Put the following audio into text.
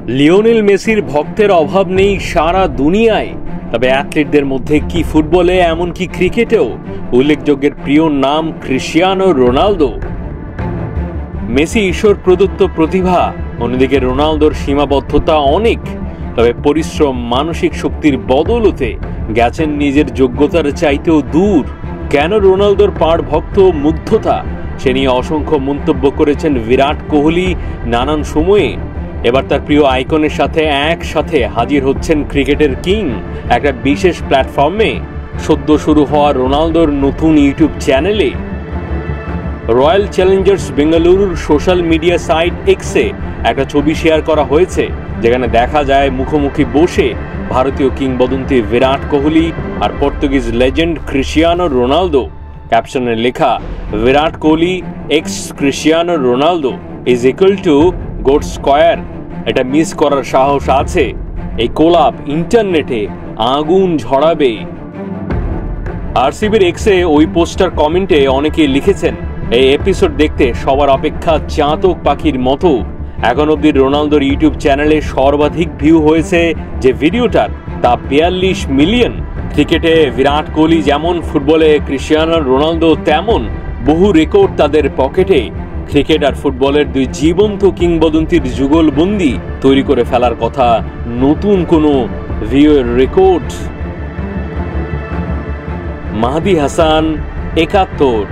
Lionel মেসির ভক্তের অভাব নেই সারা দুনিয়ায়, তবে অ্যাথলিটদের মধ্যে কি ফুটবলে এমনকি ক্রিকেটেও উল্লেখযোগ্যের প্রিয় নাম ক্রিস্টিয়ানো রোনালদো। মেসি ঈশ্বর প্রদত্ত প্রতিভা, অন্যদিকে রোনালদোর সীমাবদ্ধতা অনেক, তবে পরিশ্রম মানসিক শক্তির বদৌলতে গেছেন নিজের যোগ্যতার চাইতেও দূর। কেন রোনালদোর পাড় ভক্ত মুগ্ধতা, সে নিয়ে অসংখ্য মন্তব্য করেছেন বিরাট কোহলি নানান সময়ে। এবার তার প্রিয় আইকনের সাথে একসাথে হাজির হচ্ছেন ক্রিকেটের কিং একটা বিশেষ প্ল্যাটফর্মে, সদ্য শুরু হওয়া রোনালদোর নতুন ইউটিউব চ্যানেলে। রয়্যাল চ্যালেঞ্জার্স বেঙ্গালুরুর সোশ্যাল মিডিয়া সাইট এক্সে একটা ছবি শেয়ার করা হয়েছে, যেখানে দেখা যায় মুখোমুখি বসে ভারতীয় কিংবদন্তি বিরাট কোহলি আর পর্তুগিজ লেজেন্ড ক্রিস্টিয়ানো রোনালদো। ক্যাপশনে লেখা, Virat Kohli x Cristiano Ronaldo is equal to goat square. এটা মিস করার সাহস আছে? এই কোলাপ ইন্টারনেটে আগুন ঝরাবে। আরসিবির এক্সে ওই পোস্টার কমেন্টে অনেকে লিখেছেন, এই এপিসোড দেখতে সবার অপেক্ষা চাতক পাখির মতো। এখন অব্দি রোনালদোর ইউটিউব চ্যানেলে সর্বাধিক ভিউ হয়েছে যে ভিডিওটার, তা 42 মিলিয়ন। ক্রিকেটে বিরাট কোহলি যেমন, ফুটবলে ক্রিস্টিয়ানো রোনালদো তেমন, বহু রেকর্ড তাদের পকেটে। ক্রিকেট আর ফুটবলের দুই জীবন্ত কিংবদন্তির যুগলবন্দি তৈরি করে ফেলার কথা নতুন কোনো ভিউয়ের রেকর্ড। মাহদি হাসান, 71।